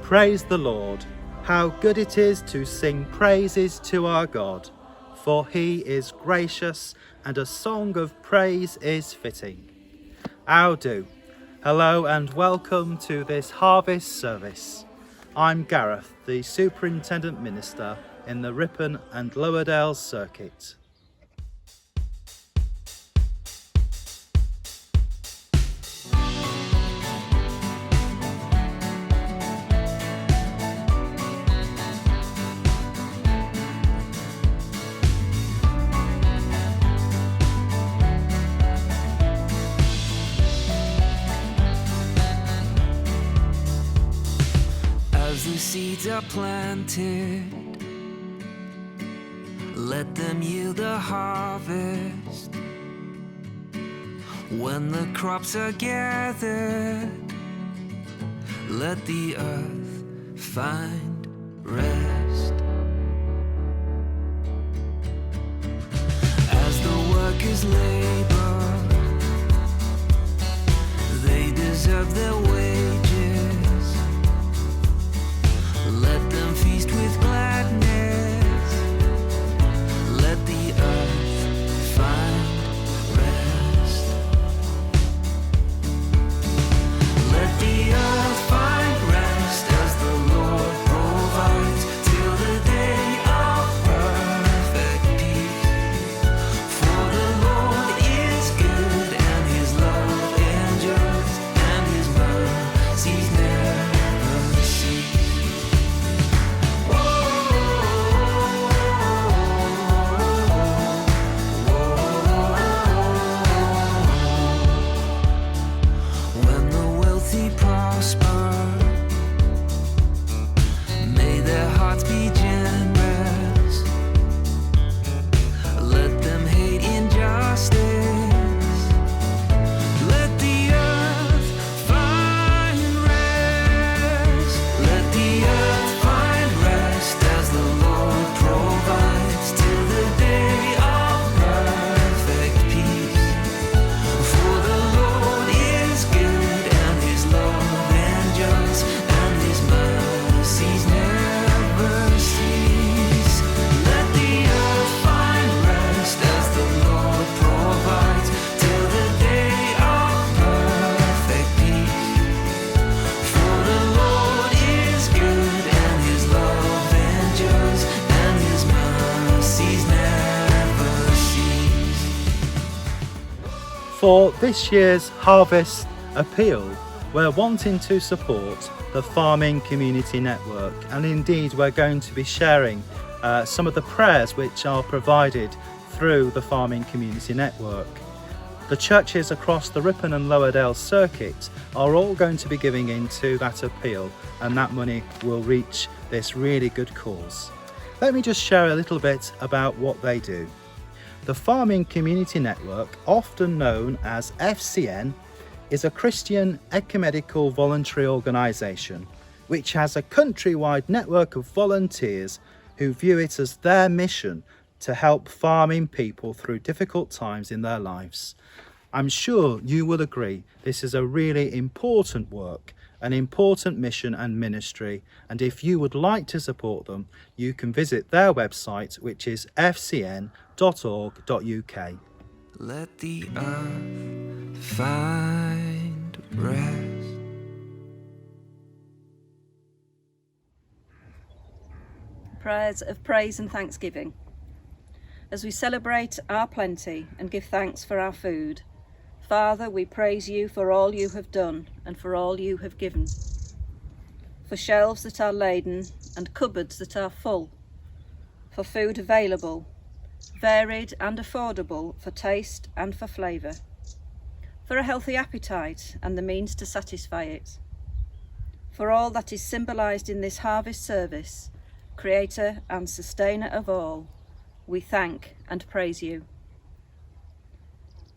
Praise the Lord. How good it is to sing praises to our God, for he is gracious and a song of praise is fitting. How do? Hello and welcome to this harvest service. I'm Gareth, the Superintendent Minister in the Ripon and Lowerdale Circuit. Seeds are planted, let them yield a harvest. When the crops are gathered, let the earth find rest. As the workers labor, they deserve their wages. Let them feast with gladness. Let the earth find rest. Let the earth find rest as the Lord provides till the day of perfect peace. For the Lord is good and his love endures and his mercies never cease. For this year's Harvest Appeal, we're wanting to support the Farming Community Network, and indeed we're going to be sharing some of the prayers which are provided through the Farming Community Network. The churches across the Ripon and Lowerdale Circuit are all going to be giving into that appeal, and that money will reach this really good cause. Let me just share a little bit about what they do. The Farming Community Network, often known as FCN, is a Christian ecumenical voluntary organisation which has a countrywide network of volunteers who view it as their mission to help farming people through difficult times in their lives. I'm sure you will agree this is a really important work, an important mission and ministry, and if you would like to support them, you can visit their website, which is fcn.org.uk. Let the earth find rest. Prayers of praise and thanksgiving. As we celebrate our plenty and give thanks for our food, Father, we praise you for all you have done and for all you have given, for shelves that are laden and cupboards that are full, for food available, varied and affordable for taste and for flavour, for a healthy appetite and the means to satisfy it, for all that is symbolised in this harvest service, Creator and Sustainer of all, we thank and praise you.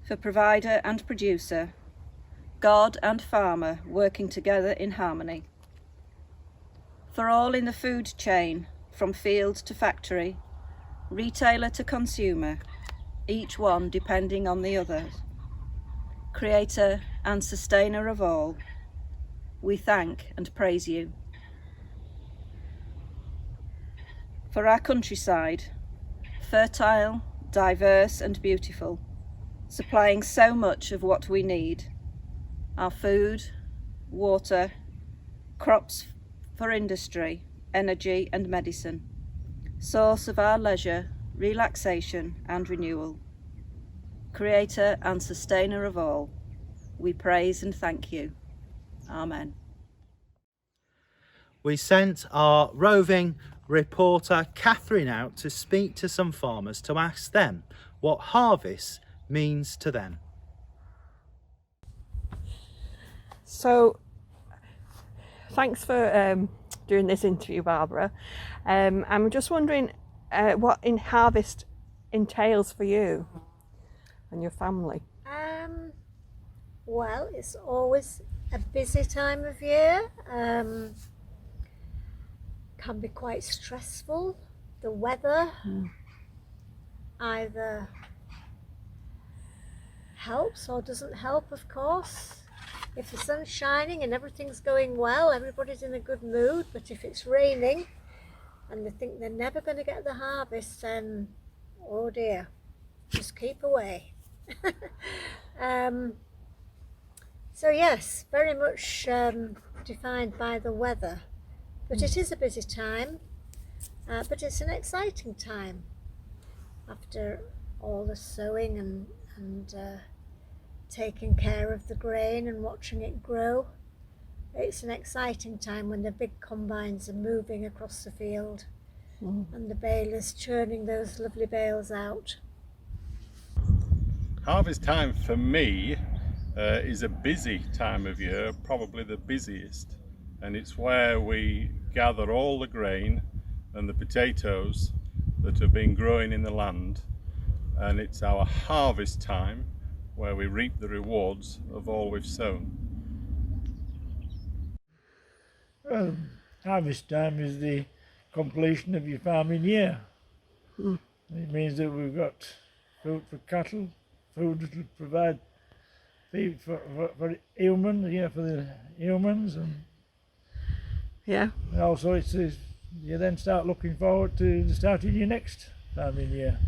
For provider and producer, God and farmer working together in harmony. For all in the food chain, from field to factory, retailer to consumer, each one depending on the other. Creator and Sustainer of all, we thank and praise you. for our countryside, fertile, diverse and beautiful, supplying so much of what we need, our food, water, crops for industry, energy and medicine, source of our leisure, relaxation and renewal. Creator and sustainer of all, we praise and thank you. Amen. We sent our roving reporter Catherine out to speak to some farmers to ask them what harvest means to them. So, thanks for doing this interview, Barbara. I'm just wondering what harvest entails for you and your family. Well, it's always a busy time of year. Can be quite stressful. The weather either helps or doesn't help, of course. If the sun's shining and everything's going well, everybody's in a good mood. But if it's raining and they think they're never going to get the harvest, then oh dear, just keep away. So yes, very much defined by the weather. But it is a busy time, but it's an exciting time. After all the sowing and taking care of the grain and watching it grow, it's an exciting time when the big combines are moving across the field and the balers churning those lovely bales out. Harvest time for me is a busy time of year, probably the busiest, and it's where we gather all the grain and the potatoes that have been growing in the land, and it's our harvest time where we reap the rewards of all we've sown. Well, harvest time is the completion of your farming year. It means that we've got food for cattle, food that will provide feed for humans, for the humans, and also you then start looking forward to the start of your next farming year.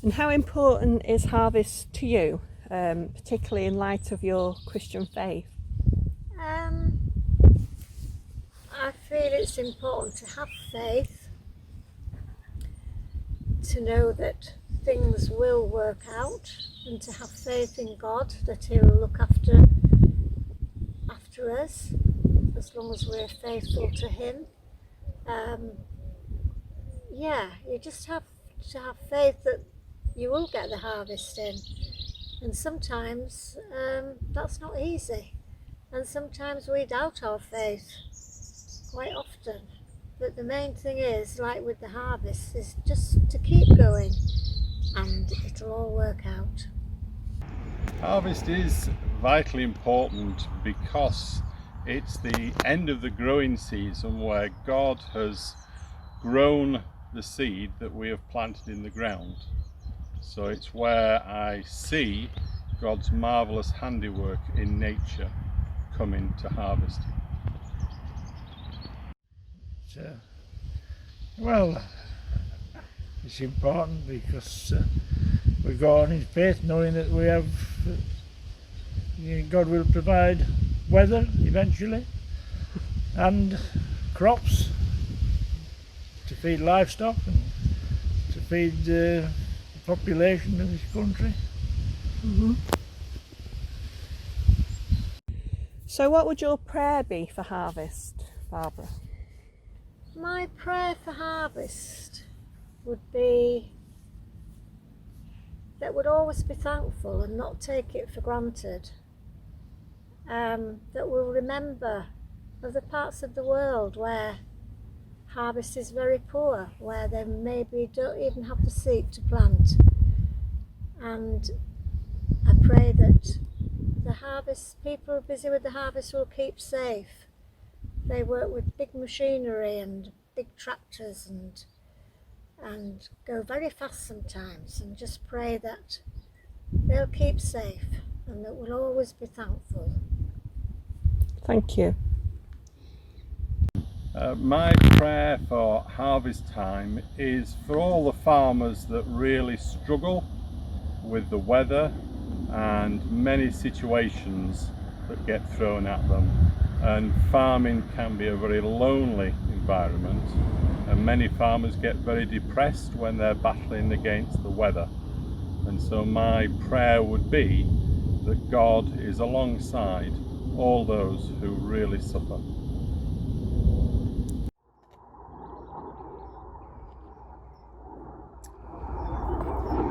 And how important is harvest to you, particularly in light of your Christian faith? I feel it's important to have faith, to know that things will work out, and to have faith in God that He'll look after us as long as we're faithful to Him. You just have to have faith that you will get the harvest in, and sometimes that's not easy, and sometimes we doubt our faith quite often. But the main thing is, like with the harvest, is just to keep going and it'll all work out. Harvest is vitally important because it's the end of the growing season where God has grown the seed that we have planted in the ground. So it's where I see God's marvellous handiwork in nature coming to harvest. Well, it's important because we go on in faith knowing that we have God will provide weather eventually and crops to feed livestock and to feed the population of this country. So what would your prayer be for harvest, Barbara? My prayer for harvest would be that we'd always be thankful and not take it for granted. That we'll remember of the parts of the world where harvest is very poor, where they maybe don't even have the seed to plant. And I pray that the harvest, people busy with the harvest will keep safe. They work with big machinery and big tractors and go very fast sometimes, and just pray that they'll keep safe and that we'll always be thankful. Thank you. My prayer for harvest time is for all the farmers that really struggle with the weather and many situations that get thrown at them. And farming can be a very lonely environment, and many farmers get very depressed when they're battling against the weather. And so my prayer would be that God is alongside all those who really suffer.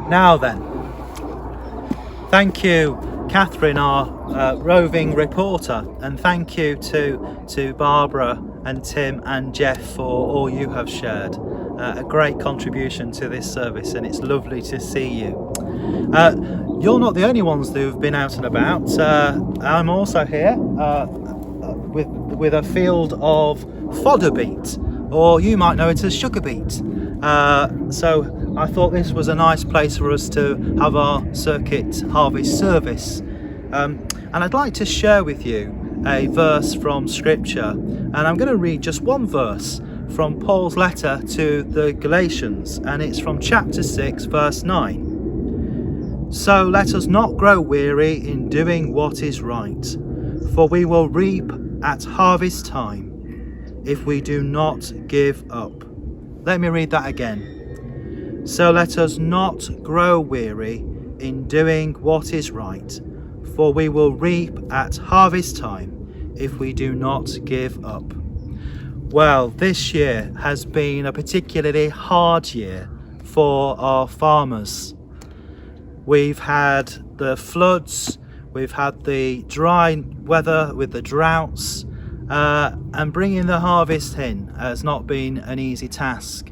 Now then, thank you, Catherine, our roving reporter, and thank you to Barbara and Tim and Jeff for all you have shared. A great contribution to this service, and it's lovely to see you. You're not the only ones who've been out and about. I'm also here with a field of fodder beet, or you might know it as sugar beet. So I thought this was a nice place for us to have our circuit harvest service. And I'd like to share with you a verse from Scripture, and I'm going to read just one verse from Paul's letter to the Galatians, and it's from chapter 6 verse 9. So let us not grow weary in doing what is right, for we will reap at harvest time if we do not give up. Let me read that again. So let us not grow weary in doing what is right, for we will reap at harvest time if we do not give up. Well, this year has been a particularly hard year for our farmers. We've had the floods, we've had the dry weather with the droughts, and bringing the harvest in has not been an easy task.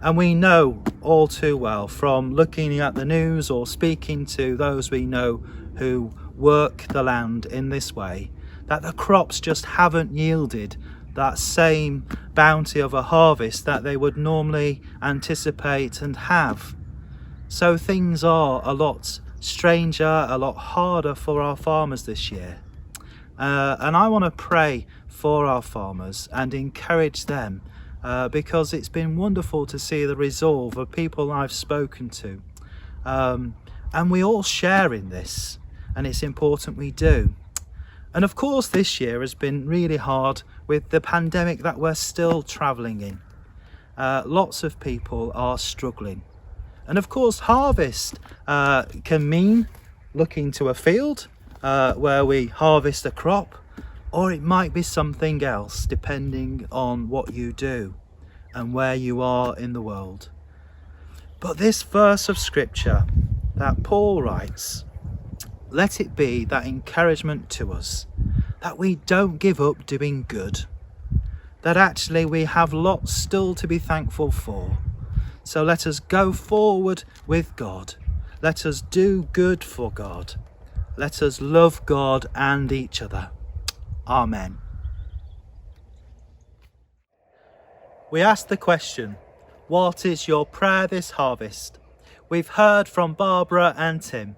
And we know all too well from looking at the news or speaking to those we know who work the land in this way, that the crops just haven't yielded that same bounty of a harvest that they would normally anticipate and have. So things are a lot stranger, a lot harder for our farmers this year. And I want to pray for our farmers and encourage them, because it's been wonderful to see the resolve of people I've spoken to. And we all share in this, and it's important we do. And of course this year has been really hard with the pandemic that we're still travelling in. Lots of people are struggling. And of course harvest can mean looking to a field where we harvest a crop, or it might be something else depending on what you do and where you are in the world. But this verse of Scripture that Paul writes, let it be that encouragement to us that we don't give up doing good, that actually we have lots still to be thankful for. So let us go forward with God. Let us do good for God. Let us love God and each other. Amen. We ask the question, what is your prayer this harvest? We've heard from Barbara and Tim.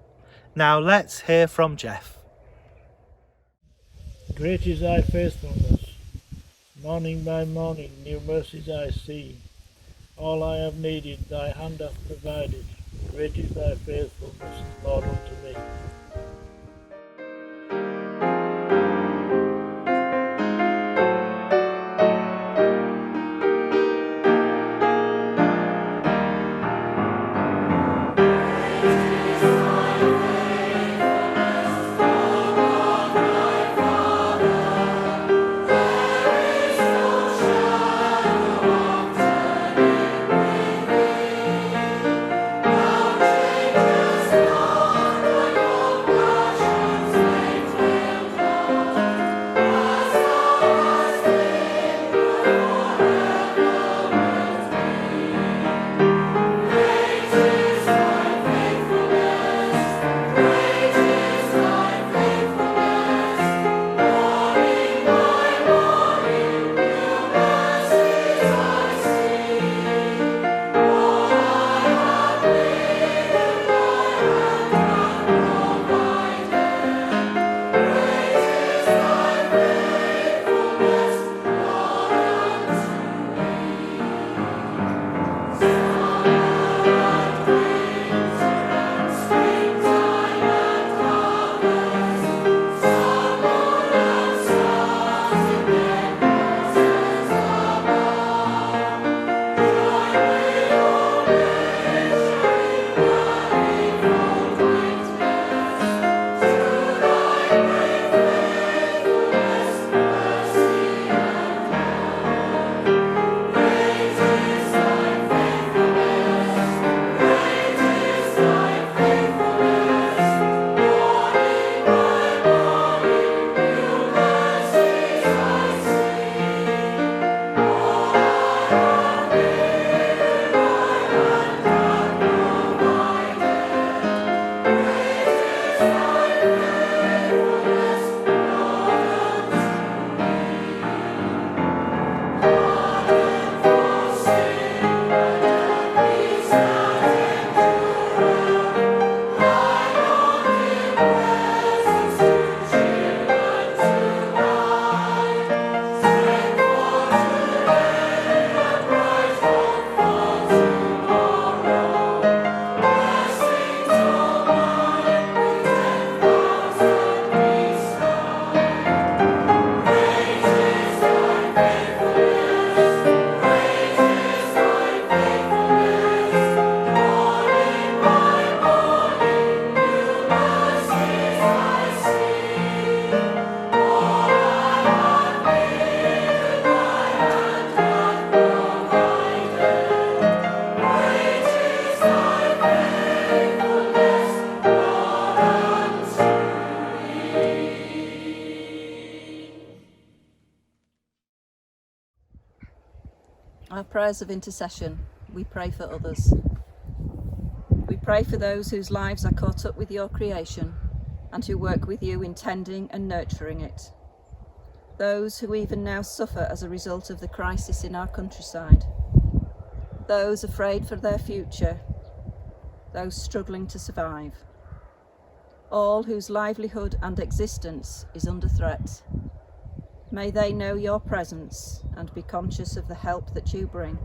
Now let's hear from Jeff. Great is thy faithfulness. Morning by morning, new mercies I see. All I have needed, thy hand hath provided. Great is thy faithfulness, Lord, unto me. our prayers of intercession, we pray for others. We pray for those whose lives are caught up with your creation and who work with you in tending and nurturing it. Those who even now suffer as a result of the crisis in our countryside. Those afraid for their future. Those struggling to survive. All whose livelihood and existence is under threat. May they know your presence and be conscious of the help that you bring.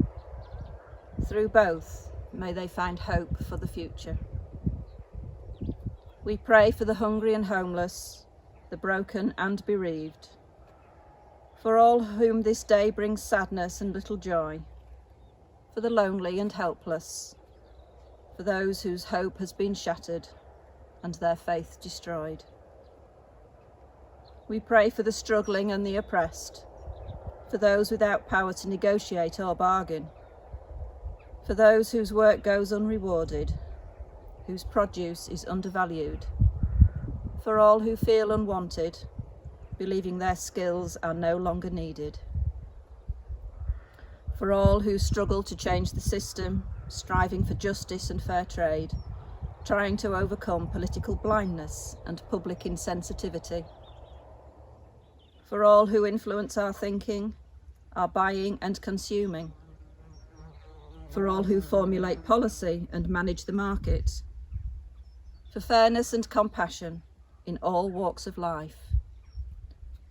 Through both, may they find hope for the future. We pray for the hungry and homeless, the broken and bereaved, for all whom this day brings sadness and little joy, for the lonely and helpless, for those whose hope has been shattered and their faith destroyed. We pray for the struggling and the oppressed, for those without power to negotiate or bargain, for those whose work goes unrewarded, whose produce is undervalued, for all who feel unwanted, believing their skills are no longer needed, for all who struggle to change the system, striving for justice and fair trade, trying to overcome political blindness and public insensitivity, for all who influence our thinking, our buying and consuming, for all who formulate policy and manage the market, for fairness and compassion in all walks of life.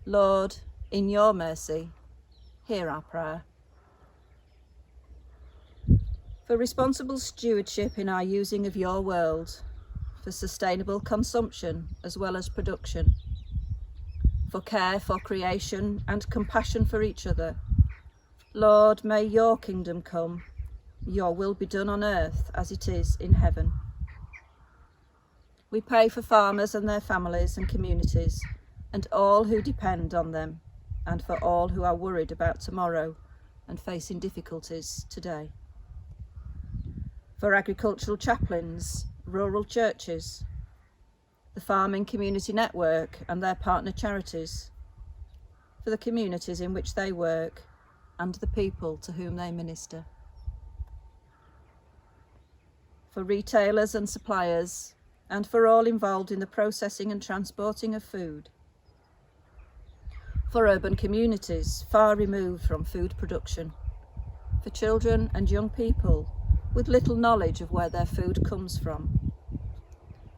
Lord, in your mercy, hear our prayer. For responsible stewardship in our using of your world, for sustainable consumption as well as production, for care for creation and compassion for each other. Lord, may your kingdom come, your will be done on earth as it is in heaven. We pray for farmers and their families and communities, and all who depend on them, and for all who are worried about tomorrow and facing difficulties today. For agricultural chaplains, rural churches, the Farming Community Network and their partner charities, for the communities in which they work and the people to whom they minister. For retailers and suppliers, and for all involved in the processing and transporting of food. For urban communities far removed from food production. For children and young people with little knowledge of where their food comes from.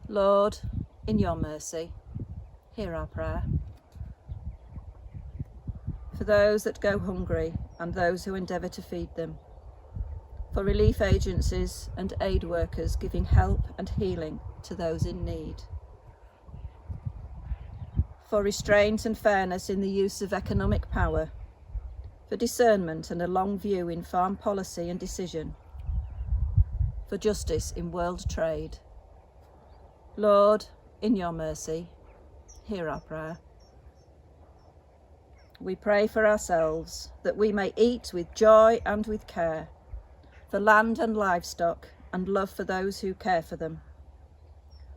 Lord, in your mercy, hear our prayer. For those that go hungry and those who endeavour to feed them. For relief agencies and aid workers giving help and healing to those in need. For restraint and fairness in the use of economic power. For discernment and a long view in farm policy and decision. For justice in world trade. Lord, in your mercy, hear our prayer. We pray for ourselves, that we may eat with joy and with care, for land and livestock and love for those who care for them,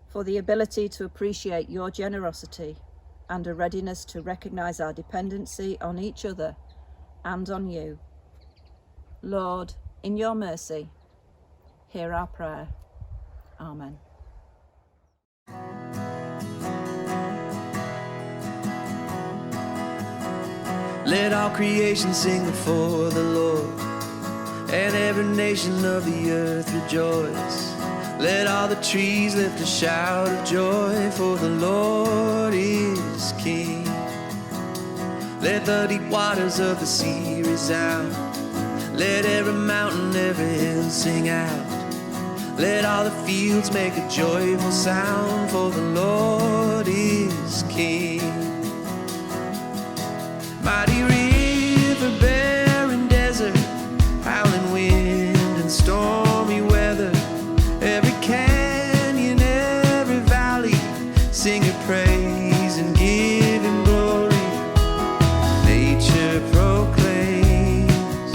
for the ability to appreciate your generosity and a readiness to recognise our dependency on each other and on you. Lord, in your mercy, hear our prayer. Amen. Let all creation sing before the Lord, and every nation of the earth rejoice. Let all the trees lift a shout of joy, for the Lord is King. Let the deep waters of the sea resound. Let every mountain, every hill sing out. Let all the fields make a joyful sound, for the Lord is King. Mighty river, barren desert, howling wind and stormy weather, every canyon, every valley, sing your praise and give him glory. Nature proclaims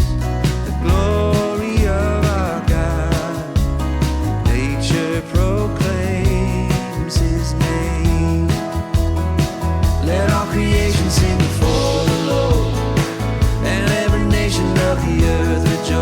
the glory of our God. Nature proclaims his name. Let all creation sing before the Lord, and every nation of the earth rejoice.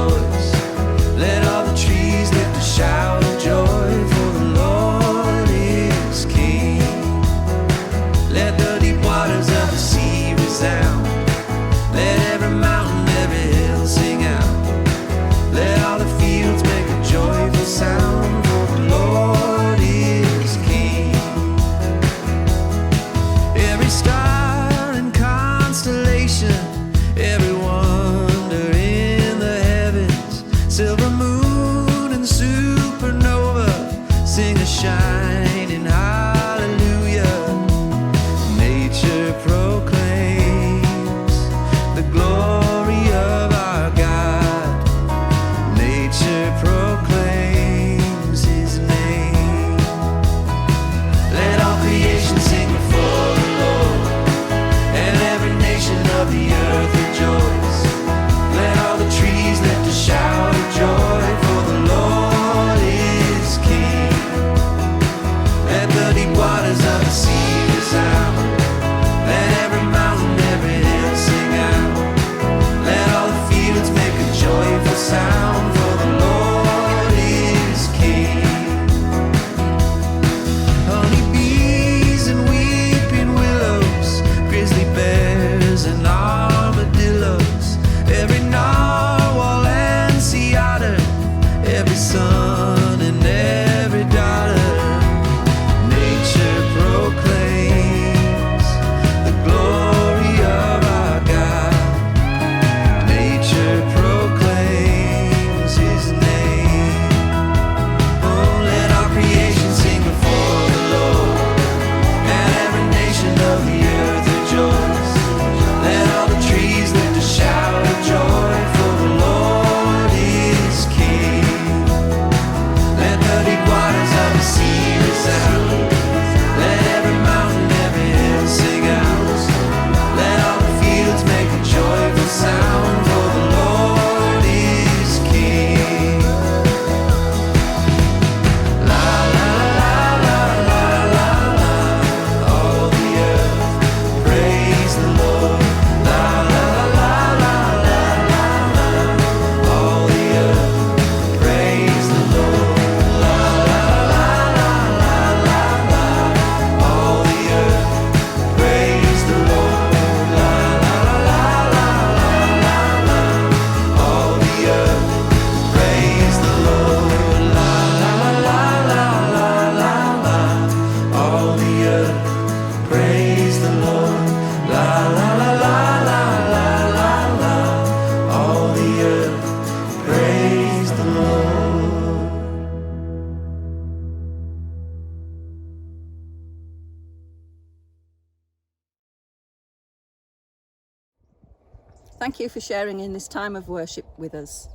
Thank you for sharing in this time of worship with us,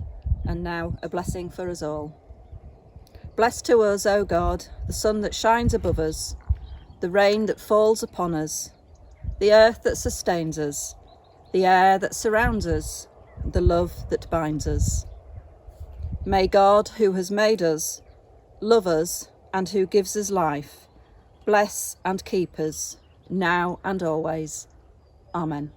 and now a blessing for us all. Bless to us, O God, the sun that shines above us, the rain that falls upon us, the earth that sustains us, the air that surrounds us, the love that binds us. May God, who has made us, love us, and who gives us life, bless and keep us, now and always. Amen.